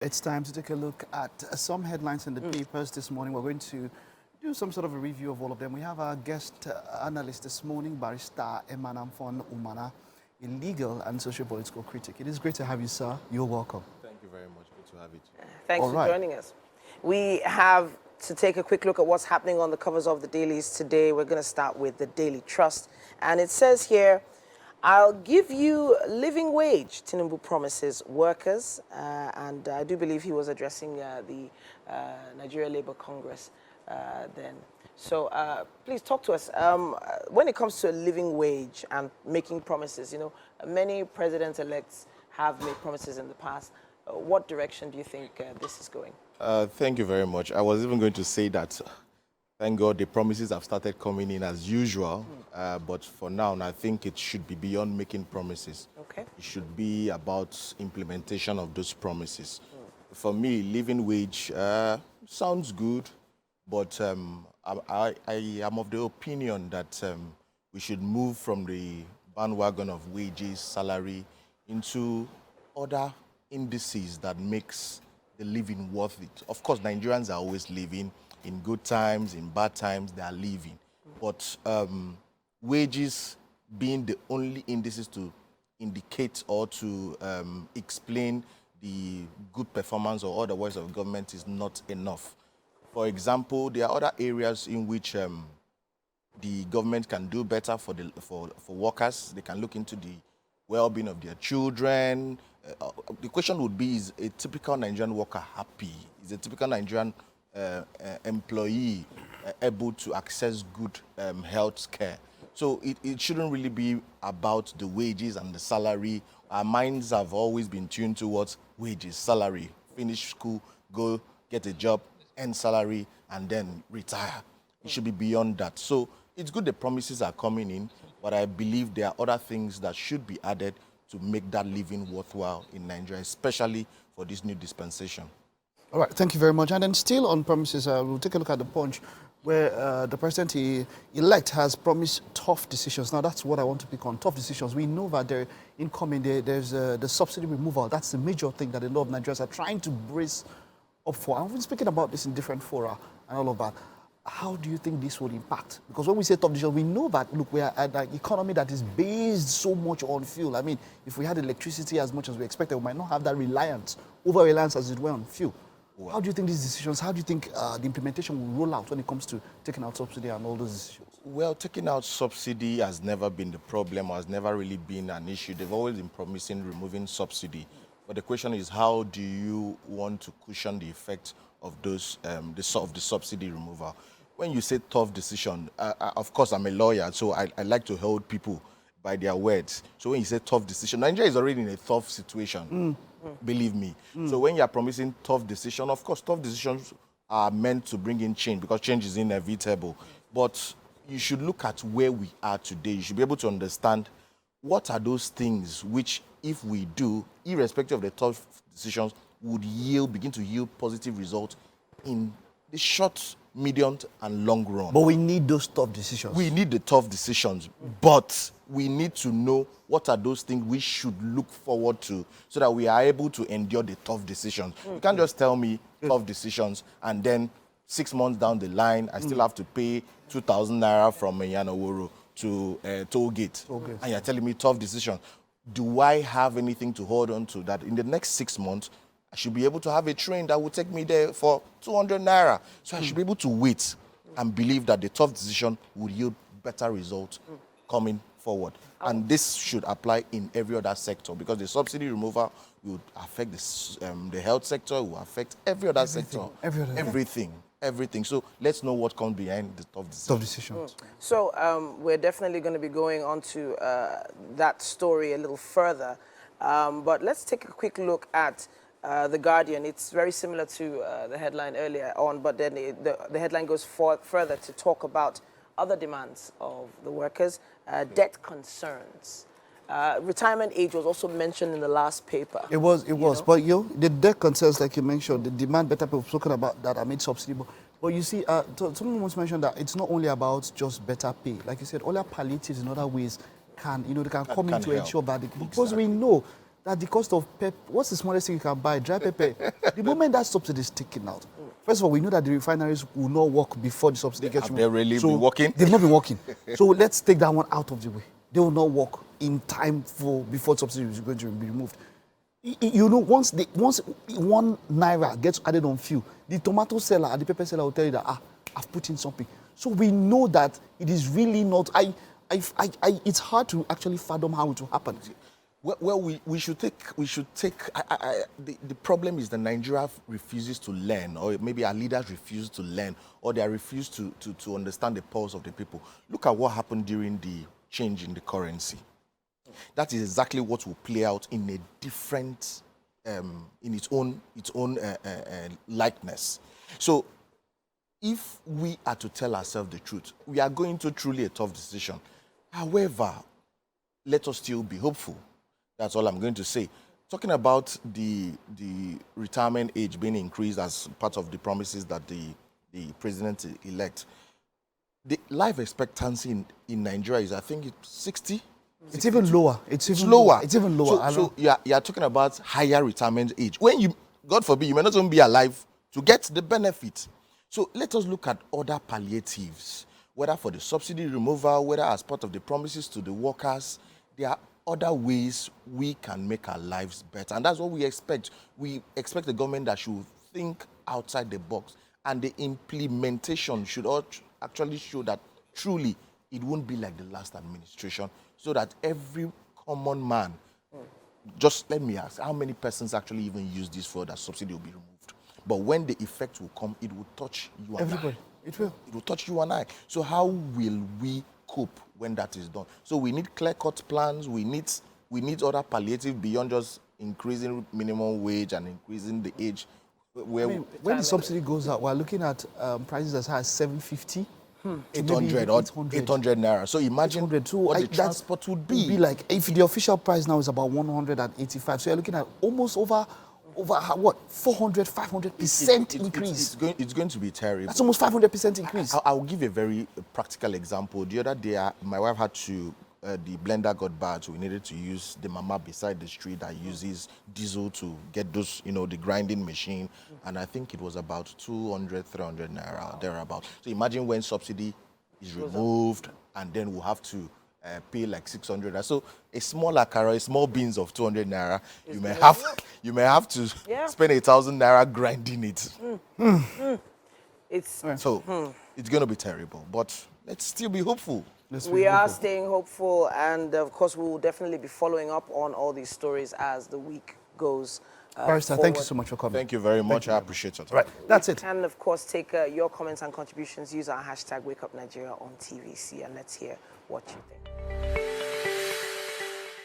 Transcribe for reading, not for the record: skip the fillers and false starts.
It's time to take a look at some headlines in the papers this morning. We're going to do some sort of a review of all of them. We have our guest analyst this morning, Barrister Emanamfon Umana, a legal and socio-political critic. It is great to have you, sir. You're welcome. Thank you very much. Good to have you too. Thanks for joining us. We have to take a quick look at what's happening on the covers of the dailies today. We're going to start with the Daily Trust. And it says here, I'll give you living wage, Tinubu promises workers. And I do believe he was addressing the Nigeria Labour Congress then. So please talk to us. When it comes to a living wage and making promises, you know, many president-elects have made promises in the past. What direction do you think this is going? Thank you very much. I was even going to say that, thank God, the promises have started coming in as usual. But for now, I think it should be beyond making promises. Okay. It should be about implementation of those promises. For me, living wage sounds good, but I am of the opinion that we should move from the bandwagon of wages, salary, into other indices that makes the living worth it. Of course, Nigerians are always living. In good times, in bad times, they are living. But wages being the only indices to indicate or to explain the good performance or otherwise of government is not enough. For example, there are other areas in which the government can do better for workers. They can look into the well-being of their children. The question would be, is a typical Nigerian worker happy? Is a typical Nigerian employee able to access good health care? So it shouldn't really be about the wages and the salary. Our minds have always been tuned towards wages, salary, finish school, go get a job, earn salary, and then retire. It should be beyond that. So it's good the promises are coming in, but I believe there are other things that should be added to make that living worthwhile in Nigeria, especially for this new dispensation. All right, thank you very much. And then still on promises, we'll take a look at the Punch, where the president-elect has promised tough decisions. Now, that's what I want to pick on, tough decisions. We know that there's the subsidy removal. That's the major thing that a lot of Nigerians are trying to brace up for. I've been speaking about this in different fora and all of that. How do you think this will impact? Because when we say tough decisions, we know that, look, we are at an economy that is based so much on fuel. I mean, if we had electricity as much as we expected, we might not have that over-reliance as it were on fuel. Wow. How do you think these decisions, how do you think the implementation will roll out when it comes to taking out subsidy and all those decisions? Well, taking out subsidy has never been the problem, or has never really been an issue. They've always been promising removing subsidy. But the question is, how do you want to cushion the effect of those the subsidy removal? When you say tough decision, of course, I'm a lawyer, so I like to hold people by their words. So when you say tough decision, Nigeria is already in a tough situation, believe me. So when you are promising tough decision, of course, tough decisions are meant to bring in change because change is inevitable. But you should look at where we are today. You should be able to understand what are those things which, if we do, irrespective of the tough decisions, would begin to yield positive results in the short, medium, and long run. But we need those tough decisions. We need the tough decisions, but we need to know what are those things we should look forward to so that we are able to endure the tough decisions. You can't just tell me tough decisions and then 6 months down the line, I still have to pay 2,000 naira from Yanoworo to toll gate. And you're telling me tough decisions. Do I have anything to hold on to that in the next 6 months I should be able to have a train that will take me there for 200 naira. So I should be able to wait and believe that the tough decision will yield better results coming forward. And this should apply in every other sector because the subsidy removal will affect the health sector, will affect every other sector. Everything. So let's know what comes behind the tough decisions. So we're definitely going to be going on to that story a little further. But let's take a quick look at The Guardian. It's very similar to the headline earlier on, but then the headline goes further to talk about other demands of the workers, debt concerns. Retirement age was also mentioned in the last paper. It was. But the debt concerns, like you mentioned, the demand better people spoken about that are made subsidiable. But you see, someone once mentioned that it's not only about just better pay. Like you said, all our palliatives in other ways can, they can come in to ensure that, because we know that the cost of pepper, what's the smallest thing you can buy? Dry pepper. The moment that subsidy is taken out, first of all, we know that the refineries will not work before the subsidy gets removed. Have they really been working? They've not been working. So let's take that one out of the way. They will not work in time before subsidy is going to be removed. You know, once 1 naira gets added on fuel, the tomato seller and the pepper seller will tell you that I've put in something. So we know that it is really not. It's hard to actually fathom how it will happen. Well, we should take. The problem is that Nigeria refuses to learn, or maybe our leaders refuse to learn, or they refuse to understand the pulse of the people. Look at what happened during the change in the currency. That is exactly what will play out in a different, in its own likeness. So, if we are to tell ourselves the truth, we are going to truly a tough decision. However, let us still be hopeful. That's all I'm going to say. Talking about the retirement age being increased as part of the promises that the president-elect, the life expectancy in Nigeria is, I think, it's 60. It's even lower. It's lower. It's even lower. So you are talking about higher retirement age. When you, God forbid, you may not even be alive to get the benefit. So let us look at other palliatives, whether for the subsidy removal, whether as part of the promises to the workers. There are other ways we can make our lives better. And that's what we expect. We expect the government that should think outside the box. And the implementation should actually show that truly it won't be like the last administration, so that every common man, just let me ask, how many persons actually even use this for that subsidy will be removed? But when the effect will come, it will touch you and everybody. I. It will. It will touch you and I. So how will we cope when that is done? So we need clear-cut plans. We need other palliative beyond just increasing minimum wage and increasing the age. When the subsidy goes out, we're looking at prices as high as 750. 800 naira. So imagine what the transport would be. Like, if the official price now is about 185, so you're looking at almost over what, 400, 500% increase. It's going to be terrible. That's almost 500% increase. I'll give a very practical example. The other day, my wife had to, the blender got bad, so we needed to use the mama beside the street that uses diesel to get those, the grinding machine. And I think it was about 200, 300 naira, thereabout. So imagine when subsidy is removed, and then we'll have to pay like 600. So a small akara, a small beans of 200 naira, you may have to spend 1,000 naira grinding it. It's it's going to be terrible, but let's still be hopeful. We are staying hopeful, and of course we will definitely be following up on all these stories as the week goes Barrister, thank you so much for coming. Thank you very much. I appreciate it. Right, that's it. And of course, take your comments and contributions. Use our hashtag WakeUpNigeria on TVC, and let's hear what you think.